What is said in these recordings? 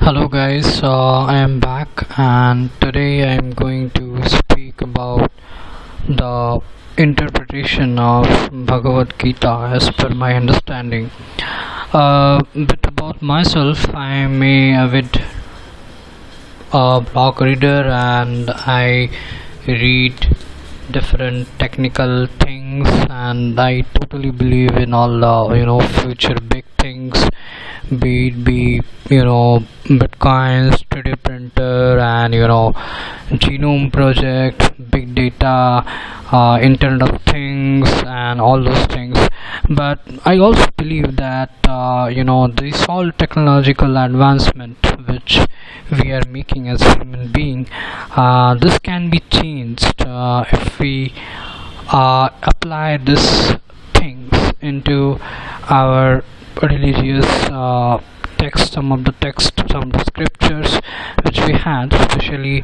Hello guys, I am back and today I am going to speak about the interpretation of Bhagwad Gita as per my understanding. Bit about myself, I am a avid blog reader and I read different technical things, and I totally believe in all the future big things, be bitcoins, 3D printer, and genome project, big data, internet of things, and all those things. But I also believe that this all technological advancement which we are making as a human being, this can be changed if we apply this things into our religious text, some of the scriptures which we had, especially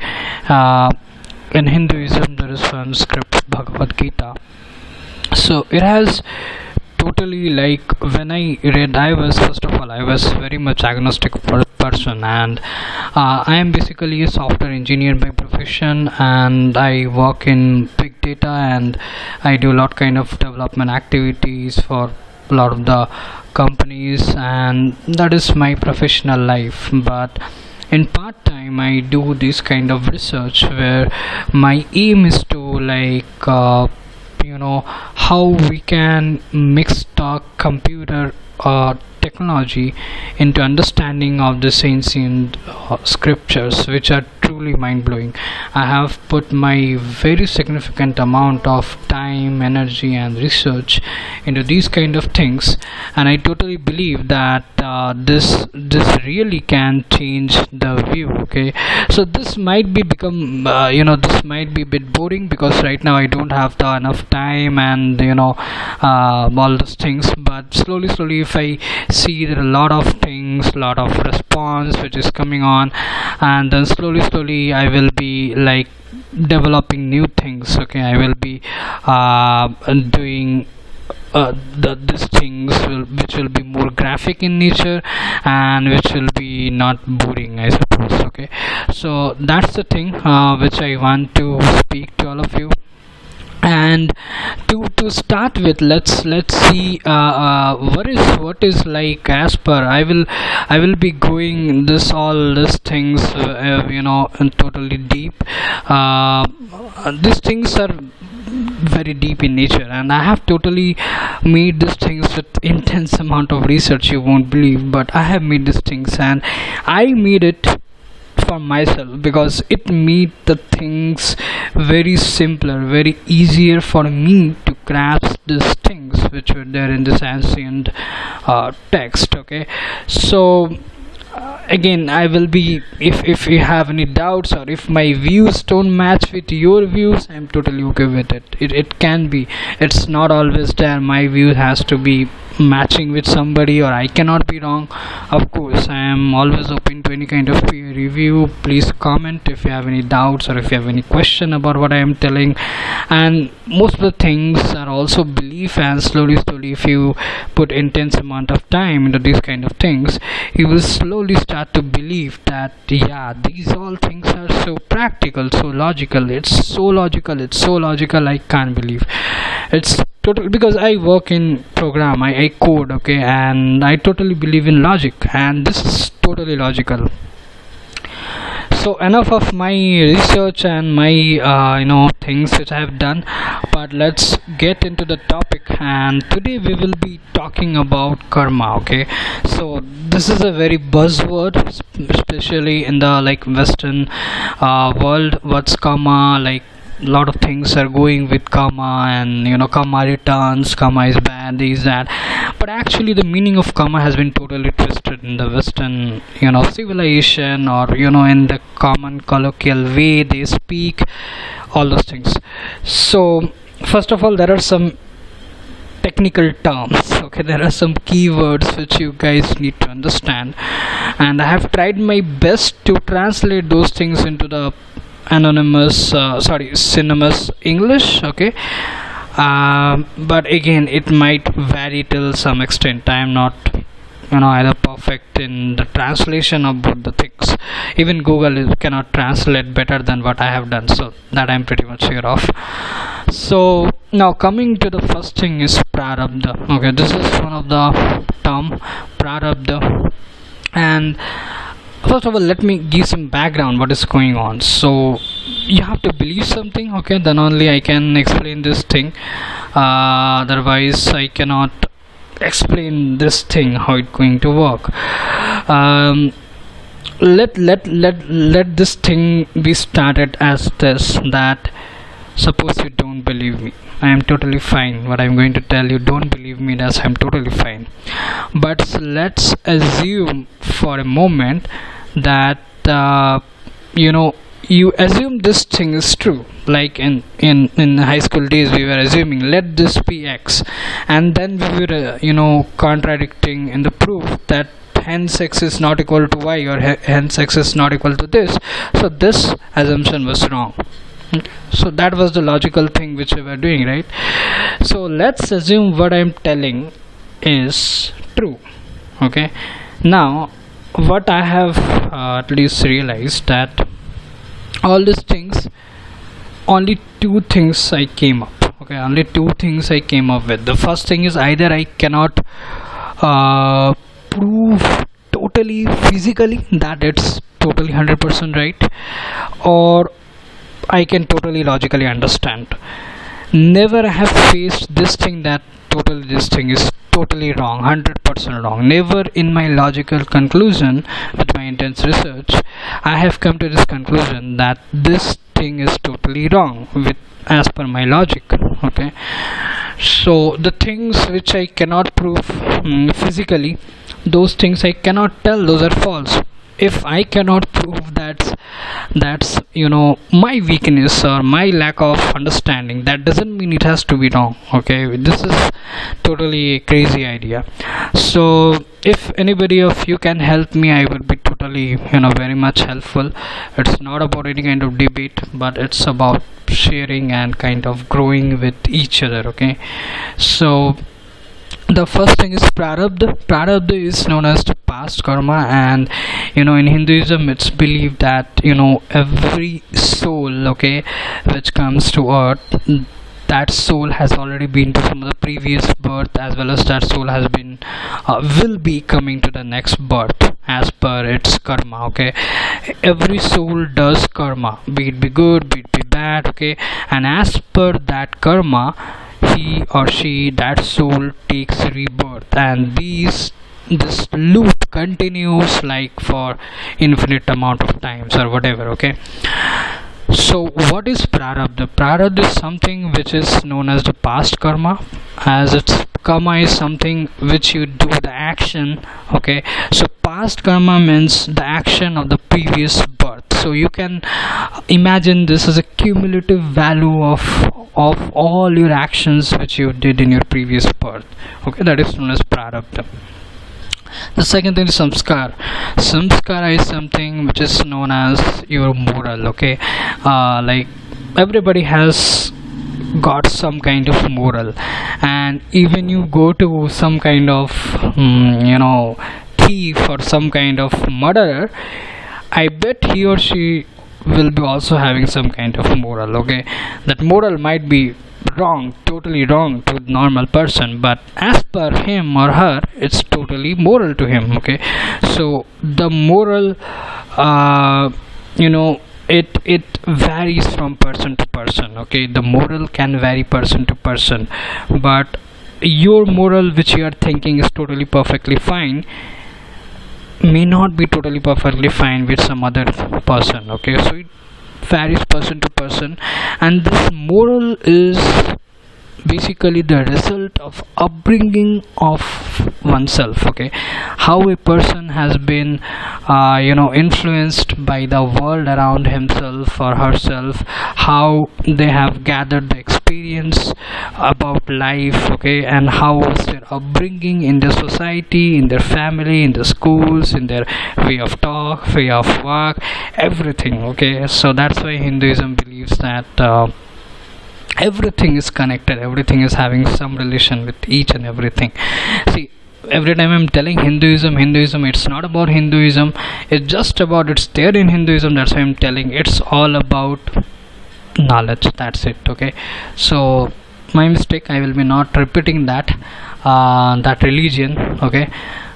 in Hinduism. There is one script, Bhagwad Gita. So it has totally, like, when I read, I was very much agnostic person, and I am basically a software engineer by profession, and I work in big data, and I do a lot kind of development activities for a lot of the companies, and that is my professional life. But in part time I do this kind of research where my aim is to how we can mix the computer technology into understanding of this ancient scriptures, which are truly mind-blowing. I have put my very significant amount of time, energy, and research into these kind of things, and I totally believe that this really can change the view. Okay, so this might be become this might be a bit boring, because right now I don't have the enough time and all those things. But slowly, if I see there are a lot of things, lot of response which is coming on, and then slowly I will be like developing new things. Okay, I will be doing these things which will be more graphic in nature and which will be not boring, I suppose. Okay, so that's the thing which I want to speak to all of you. And to start with, let's see what is like, as per I will be going all these things and totally deep. These things are very deep in nature, and I have totally made these things with intense amount of research, you won't believe. But I have made these things, and I made it for myself because it made the things very simpler, very easier for me to grasp these things which were there in this ancient text. Okay, so again, I will be, if you have any doubts or if my views don't match with your views, I'm totally okay with it. It can be, it's not always there my view has to be matching with somebody, or I cannot be wrong. Of course, I am always open to any kind of peer review. Please comment if you have any doubts or if you have any question about what I am telling. And most of the things are also belief, and slowly if you put intense amount of time into these kind of things, you will slowly start to believe that these all things are so practical, so logical. It's so logical, I can't believe. It's totally, because I work in program, I code. Okay, and I totally believe in logic, and this is totally logical. So enough of my research and my things which I have done, but let's get into the topic. And today we will be talking about karma. Okay, so this is a very buzzword, especially in the Western world. What's karma? Like, a lot of things are going with karma, and karma returns, karma is bad, this, that. But actually the meaning of karma has been totally twisted in the Western civilization, or in the common colloquial way they speak, all those things. So first of all, there are some technical terms. Okay, there are some keywords which you guys need to understand, and I have tried my best to translate those things into the synonymous English. Okay, but again, it might vary till some extent. I am not either perfect in the translation of both the things. Even Google cannot translate better than what I have done, so that I'm pretty much sure of. So now coming to the first thing is prarabdha. Okay, this is one of the term, prarabdha. And first of all, let me give some background what is going on. So you have to believe something, okay, then only I can explain this thing. Otherwise I cannot explain this thing how it's going to work. Let this thing be started as this, that suppose you don't believe me, I am totally fine. What I'm going to tell you, don't believe me, that's I'm totally fine. But let's assume for a moment that you assume this thing is true. Like in high school days, we were assuming let this be x, and then we were contradicting in the proof that hence x is not equal to y, or hence x is not equal to this. So this assumption was wrong. So that was the logical thing which we were doing, right? So let's assume what I'm telling is true. Okay, now what I have at least realized, that all these things, only two things I came up. Okay, only two things I came up with. The first thing is, either I cannot prove totally physically that it's totally 100% right, or I can totally logically understand. Never have faced this thing that totally this thing is totally wrong, 100% wrong. Never in my logical conclusion with my intense research I have come to this conclusion that this thing is totally wrong with as per my logic. Okay, so the things which I cannot prove physically, those things I cannot tell those are false. If I cannot prove that's my weakness or my lack of understanding, that doesn't mean it has to be wrong. Okay, this is totally a crazy idea. So if anybody of you can help me, I will be totally very much helpful. It's not about any kind of debate, but it's about sharing and kind of growing with each other. Okay, so the first thing is prarabdha. Prarabdha is known as the past karma, and in Hinduism it's believed that every soul, okay, which comes to earth, that soul has already been to some of the previous birth, as well as that soul has been will be coming to the next birth as per its karma. Okay, every soul does karma, be it be good, be it be bad. Okay, and as per that karma, he or she, that soul, takes rebirth, and this loop continues like for infinite amount of times or whatever. Okay, so what is prarabdha? Prarabdha is something which is known as the past karma, as its karma is something which you do the action. Okay, so past karma means the action of the previous birth. So you can imagine this as a cumulative value of all your actions which you did in your previous birth. Okay, that is known as prarabdha. The second thing is samskara. Samskara is something which is known as your moral. Okay, like everybody has got some kind of moral, and even you go to some kind of thief or some kind of murderer, I bet he or she will be also having some kind of moral. Okay, that moral might be wrong, totally wrong to the normal person, but as per him or her, it's totally moral to him. Okay, so the moral it varies from person to person. Okay, the moral can vary person to person, but your moral which you are thinking is totally perfectly fine may not be totally perfectly fine with some other person. Okay, so it varies person to person, and this moral is basically the result of upbringing of oneself. Okay, how a person has been influenced by the world around himself or herself, how they have gathered the experience about life. Okay, and how was their upbringing in their society, in their family, in the schools, in their way of talk, way of work, everything. Okay, so that's why Hinduism believes that everything is connected, everything is having some relation with each and everything. See, every time I'm telling Hinduism, it's not about Hinduism, it's just about, it's there in Hinduism, that's why I'm telling. It's all about knowledge, that's it. Okay, so my mistake, I will be not repeating that that religion. Okay,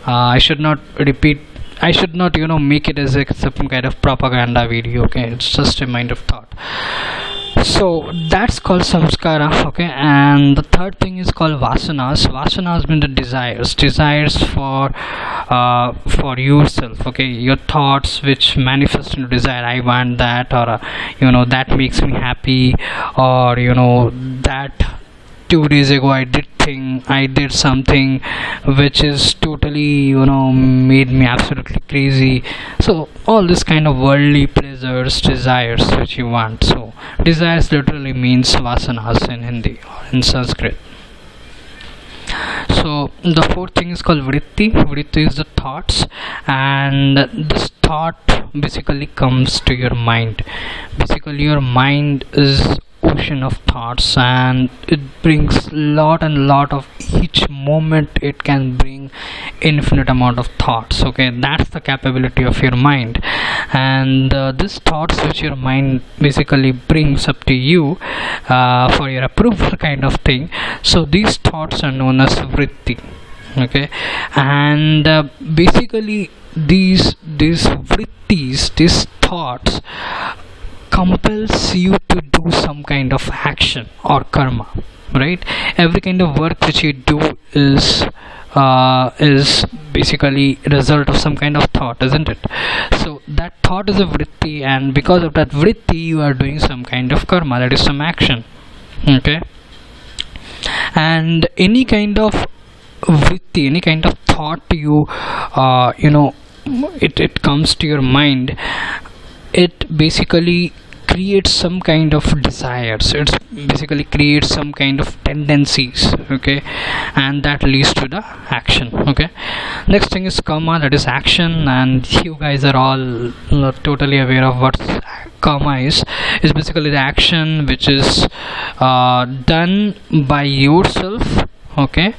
I should not repeat, I should not, make it as some kind of propaganda video. Okay, it's just a mind of thought. So that's called samskara. Okay, and the third thing is called vasanas. Vasanas mean the desires for yourself. Okay, your thoughts which manifest into desire. I want that, or that makes me happy, or that 2 days ago I did something which is totally made me absolutely crazy. So all this kind of worldly pleasures, desires which you want. So desires literally means vasanas in Hindi or in Sanskrit. So the fourth thing is called vritti. Vritti is the thoughts, and this thought basically comes to your mind. Basically your mind is ocean of thoughts, and it brings lot and lot of, each moment it can bring infinite amount of thoughts. Okay, that's the capability of your mind. And these thoughts which your mind basically brings up to you for your approval kind of thing, so these thoughts are known as vritti. Okay, and basically these vrittis, these thoughts compels you to do some kind of action or karma, right? Every kind of work which you do is basically result of some kind of thought, isn't it? So that thought is a vritti, and because of that vritti you are doing some kind of karma, that is some action. Okay, and any kind of vritti, any kind of thought it comes to your mind, it basically creates some kind of desires, it basically creates some kind of tendencies. Okay, and that leads to the action. Okay, next thing is karma, that is action, and you guys are all totally aware of what karma is basically the action which is done by yourself. Okay,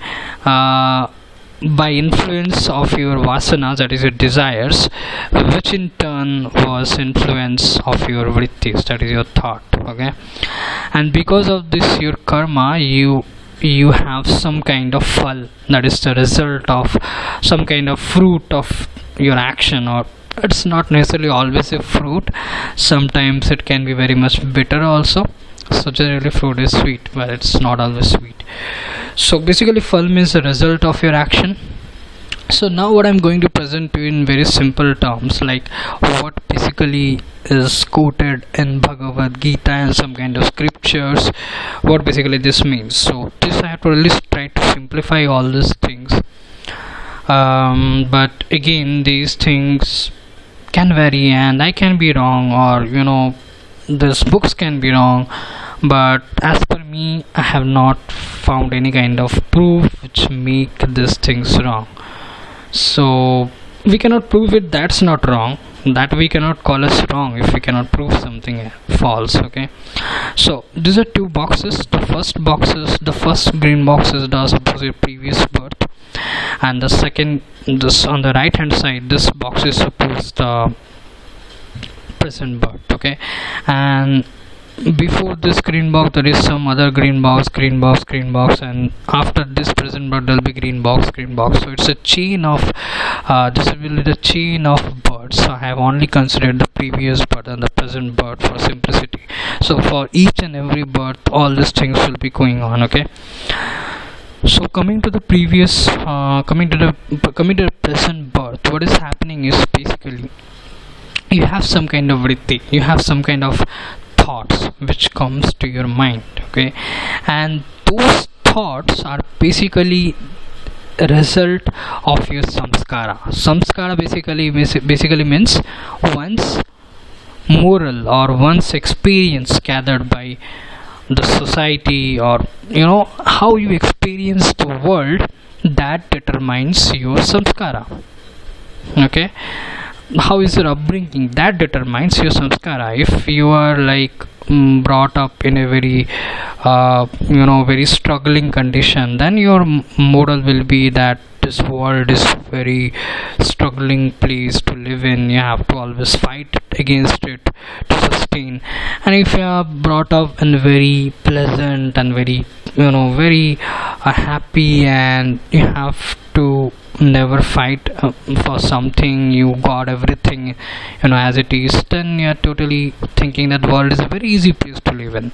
by influence of your vasanas, that is your desires, which in turn was influence of your vrittis, that is your thought. Okay, and because of this your karma, you have some kind of phal, that is the result of some kind of fruit of your action. Or it's not necessarily always a fruit, sometimes it can be very much bitter also. So generally fruit is sweet, but it's not always sweet. So basically phal means the result of your action. So now what I'm going to present to you in very simple terms, like what basically is quoted in Bhagwad Gita and some kind of scriptures, what basically this means. So this I have to really try to simplify all these things, but again these things can vary and I can be wrong, or these books can be wrong, but as per me I have not found any kind of proof which make these things wrong. So we cannot prove it, that's not wrong, that we cannot call us wrong if we cannot prove something false. Okay, so these are two boxes. The first green box is the suppose your previous birth, and the second, this on the right hand side, this box is suppose the present birth. Okay, and before this green box there is some other green box, and after this present birth there will be green box. So it's a chain of this will be the chain of births. So I have only considered the previous birth and the present birth for simplicity. So for each and every birth all these things will be going on. Okay, so coming to the previous coming to the present birth, what is happening is basically you have some kind of vritti, you have some kind of thoughts which comes to your mind. Okay, and those thoughts are basically a result of your samskara. Basically means one's moral or one's experience gathered by the society, or how you experience the world, that determines your samskara. Okay, how is your upbringing, that determines your samskara. If you are like brought up in a very very struggling condition, then your model will be that this world is very struggling place to live in. You have to always fight against it to sustain. And if you are brought up in very pleasant and very, very happy, and you have to never fight for something, you got everything as it is, then you're totally thinking that world is a very easy place to live in.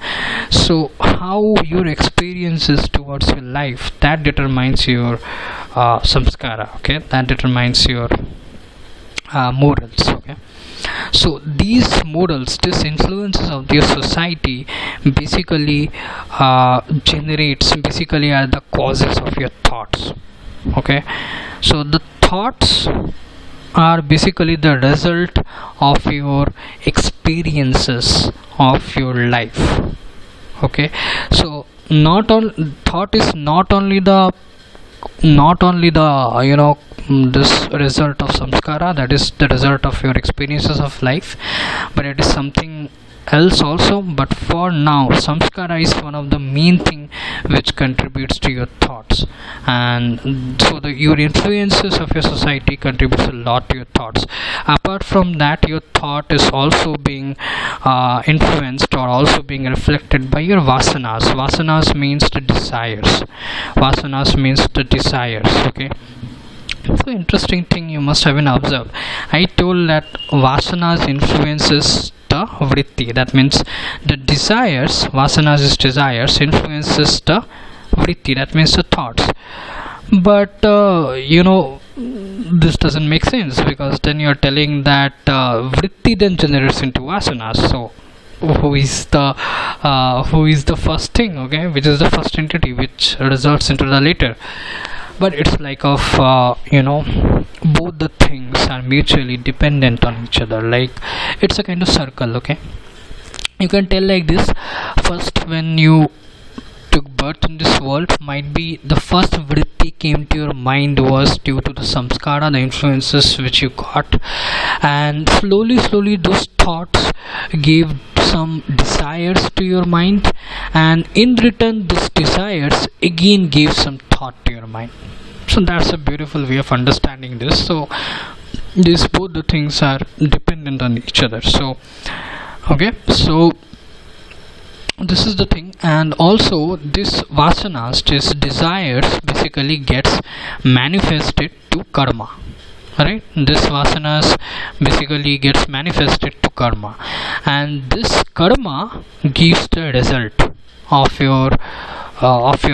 So how your experiences towards your life, that determines your samskara, okay, that determines your morals, okay. So these models, these influences of your society basically basically are the causes of your thoughts, okay. So the thoughts are basically the result of your experiences of your life, okay. So thought is not only the this result of samskara, that is the result of your experiences of life, but it is something else also. But for now, samskara is one of the main thing which contributes to your thoughts, and so your influences of your society contributes a lot to your thoughts. Apart from that, your thought is also being influenced or also being reflected by your vasanas. Vasanas means the desires. Okay. So interesting thing you must have been observed. I told that vasanas influences the vritti, that means the desires. Vasanas is desires, influences the vritti, that means the thoughts. But this doesn't make sense, because then you're telling that vritti then generates into vasanas. So who is the first thing, okay, which is the first entity which results into the later? But it's like of both the things are mutually dependent on each other, like it's a kind of circle, okay. You can tell like this: first, when you took birth in this world, might be the first vritti came to your mind was due to the samskara, the influences which you got, and slowly those thoughts gave some desires to your mind, and in return these desires again gave some thought to your mind. So that's a beautiful way of understanding this. So these both the things are dependent on each other. So okay, so this is the thing. And also this vasanas, this desires, basically gets manifested to karma, right? This vasanas basically gets manifested to karma, and this karma gives the result of your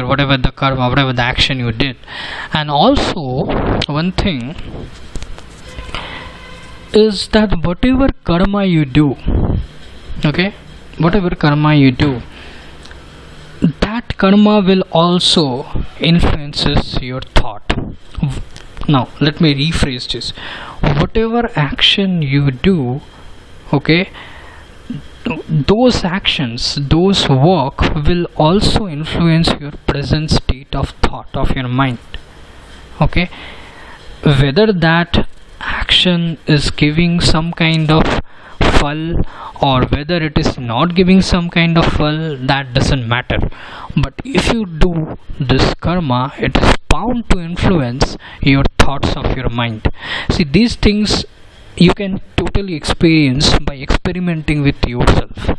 whatever the karma, whatever the action you did. And also one thing is that whatever karma you do, okay, whatever karma you do, that karma will also influences your thought. Now let me rephrase this: whatever action you do, okay, those actions, those work will also influence your present state of thought of your mind, okay. Whether that action is giving some kind of phal or whether it is not giving some kind of phal, that doesn't matter. But if you do this karma, it is bound to influence your thoughts of your mind. See, these things you can totally experience by experimenting with yourself.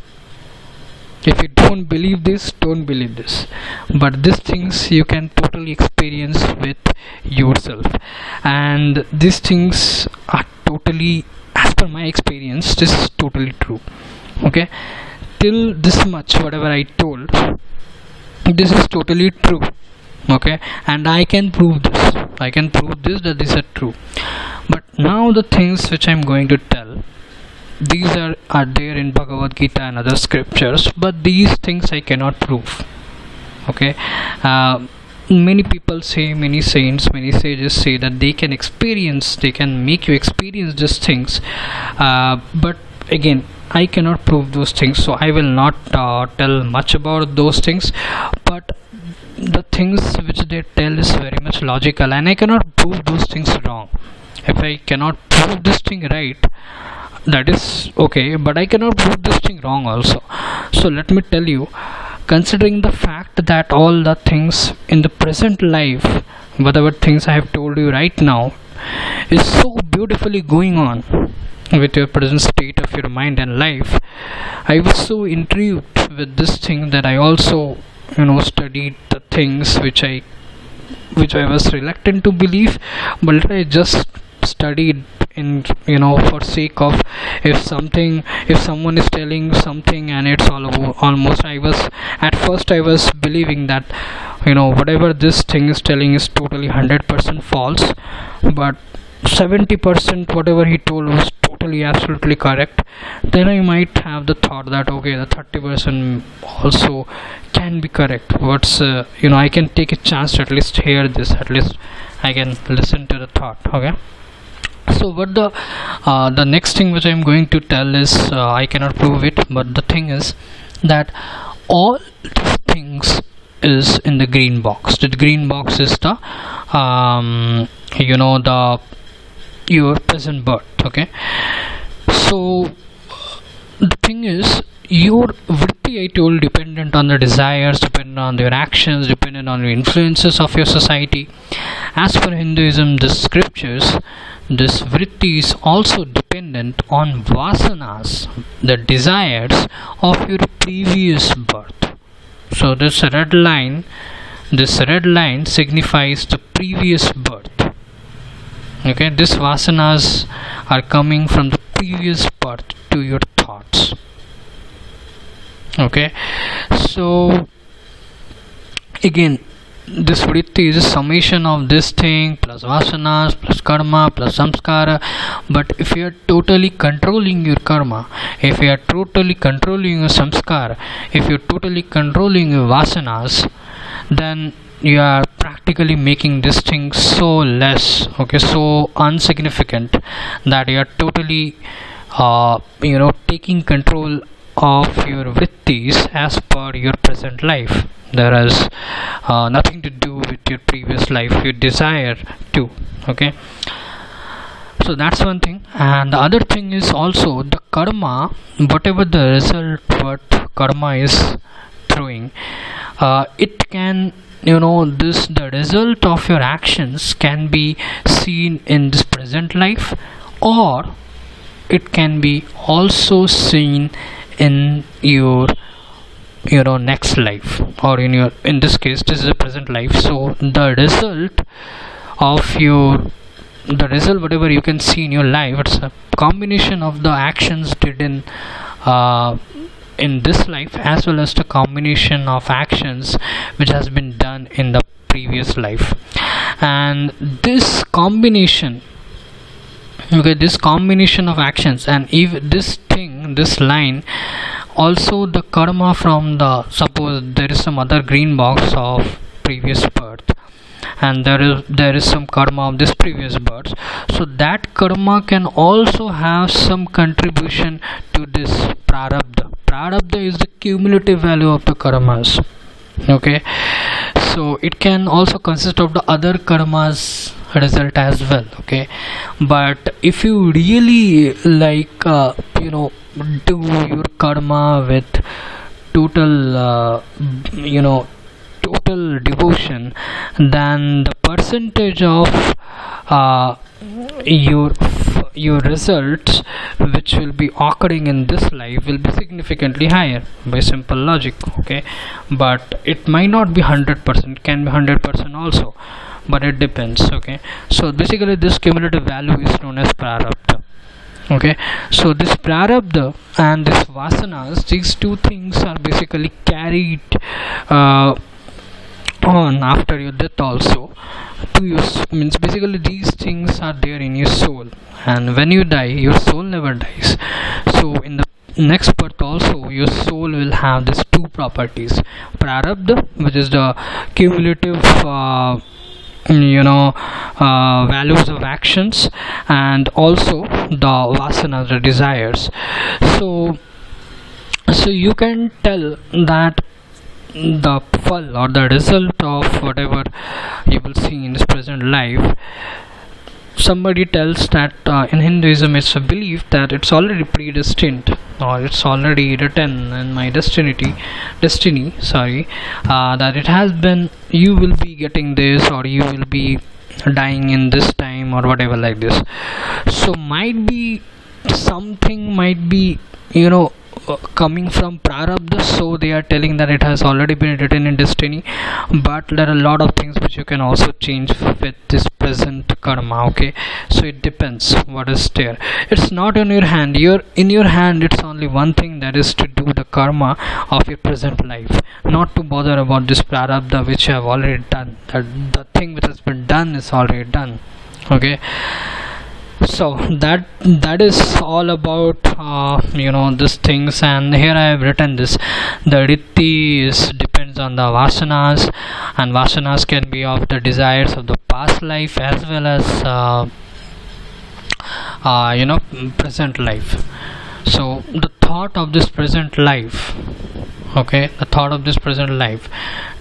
If you don't believe this, don't believe this, but these things you can totally experience with yourself. And these things are totally, as per my experience, this is totally true, okay. Till this much whatever I told, this is totally true, okay, and I can prove this that these are true. But now the things which I'm going to tell, these are there in Bhagwad Gita and other scriptures, but these things I cannot prove, okay. Many people say, many saints, many sages say that they can make you experience these things, but again I cannot prove those things, so I will not tell much about those things. But the things which they tell is very much logical, and I cannot prove those things wrong. If I cannot prove this thing right, that is okay, but I cannot prove this thing wrong also. So let me tell you, considering the fact that all the things in the present life whatever things I have told you right now is so beautifully going on with your present state of your mind and life. I was so intrigued with this thing that I also studied the things which I was reluctant to believe, but I just studied in for sake of, if someone is telling something and it's almost, at first I was believing that whatever this thing is telling is totally 100% false, but 70% whatever he told was totally absolutely correct. Then I might have the thought that okay, the 30% also can be correct. What's I can take a chance to at least hear this, at least I can listen to the thought. Okay, so what the next thing which I'm going to tell is, I cannot prove it, but the thing is that all these things is in the green box. The green box is the the your present birth. Okay, so the thing is, your vritti, I told, dependent on the desires, dependent on your actions, dependent on your influences of your society. As per Hinduism, the scriptures, this vritti is also dependent on vasanas, the desires of your previous birth. So this red line signifies the previous birth. Okay, these vasanas are coming from the previous birth to your thoughts. Okay, so again, this vritti is a summation of this thing plus vasanas plus karma plus samskara. But if you are totally controlling your karma, if you are totally controlling your samskara, if you are totally controlling your vasanas, then you are practically making this thing so less, okay, so insignificant, that you are totally taking control of your vrittis as per your present life. There is nothing to do with your previous life, your desire to. Okay, so that's one thing. And the other thing is also the karma, whatever the result what karma is throwing, it can the result of your actions can be seen in this present life, or it can be also seen in your next life, or in this case this is a present life. So the result whatever you can see in your life, it's a combination of the actions did in this life, as well as the combination of actions which has been done in the previous life. And this combination of actions, and even this line also, the karma from the, suppose there is some other green box of previous birth, and there is some karma of this previous birth, so that karma can also have some contribution to this prarabdh. Prarabdha is the cumulative value of the karmas. Okay, so it can also consist of the other karmas result as well. Okay, but if you really do your karma with total total devotion, then the percentage of your results which will be occurring in this life will be significantly higher by simple logic. Okay, but it might not be 100%, can be 100% also, but it depends. Okay, so basically this cumulative value is known as prarabdha. Okay, so this prarabdha and this vasanas, these two things are basically carried on after your death also to your, means basically these things are there in your soul, and when you die your soul never dies. So in the next birth also your soul will have these two properties: prarabdha, which is the cumulative values of actions, and also the vasanas, the desires. So you can tell that the fall or the result of whatever you will see in this present life, somebody tells that in Hinduism it's a belief that it's already predestined. or it's already written in my destiny, sorry, that it has been, you will be getting this, or you will be dying in this time, or whatever like this. So might be something, might be, coming from prarabdha, so they are telling that it has already been written in destiny. But there are a lot of things which you can also change with this present karma. Okay, so it depends what is there. It's not in your hand. In your hand, it's only one thing, that is to do the karma of your present life, not to bother about this prarabdha which you have already done. That the thing which has been done is already done. Okay, so that is all about these things. And here I have written this: the vritti is depends on the vasanas, and vasanas can be of the desires of the past life as well as present life. So the thought of this present life, okay, the thought of this present life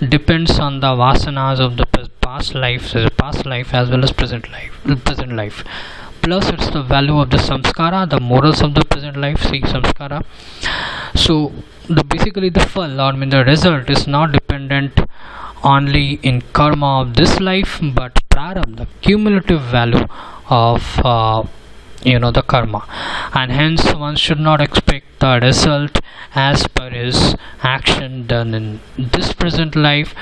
depends on the vasanas of the past life as well as present life. Plus it's the value of the samskara, the morals of the present life. See, samskara. So basically the phal, or the result, is not dependent only in karma of this life, but prarabdha, the cumulative value of the karma, and hence one should not expect the result as per his action done in this present life,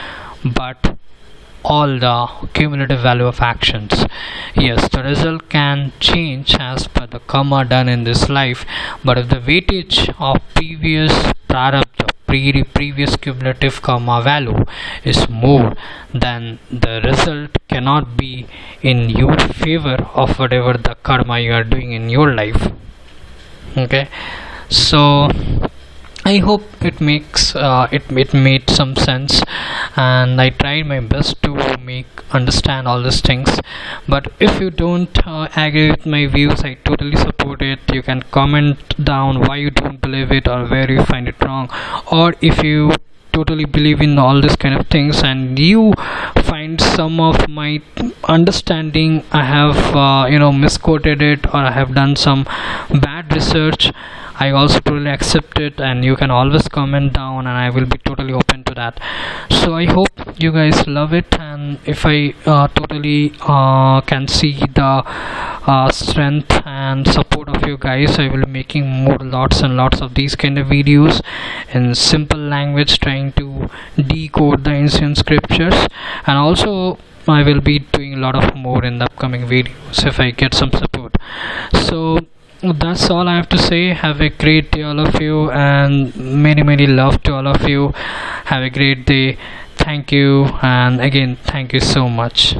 but all the cumulative value of actions. Yes, the result can change as per the karma done in this life, but if the weightage of previous prarabdha, previous cumulative karma value is more, then the result cannot be in your favor of whatever the karma you are doing in your life. Okay, so I hope it makes it made some sense, and I tried my best to understand all these things. But if you don't agree with my views, I totally support it. You can comment down why you don't believe it, or where you find it wrong, or if you totally believe in all this kind of things and you find some of my understanding I have misquoted it, or I have done some bad research, I also totally accept it, and you can always comment down, and I will be totally open to that. So I hope you guys love it, and if I totally can see the strength and support of you guys, I will be making more lots and lots of these kind of videos in simple language, trying to decode the ancient scriptures. And also I will be doing a lot of more in the upcoming videos if I get some support. So that's all I have to say. Have a great day, all of you, and many love to all of you. Have a great day. Thank you, and again, thank you so much.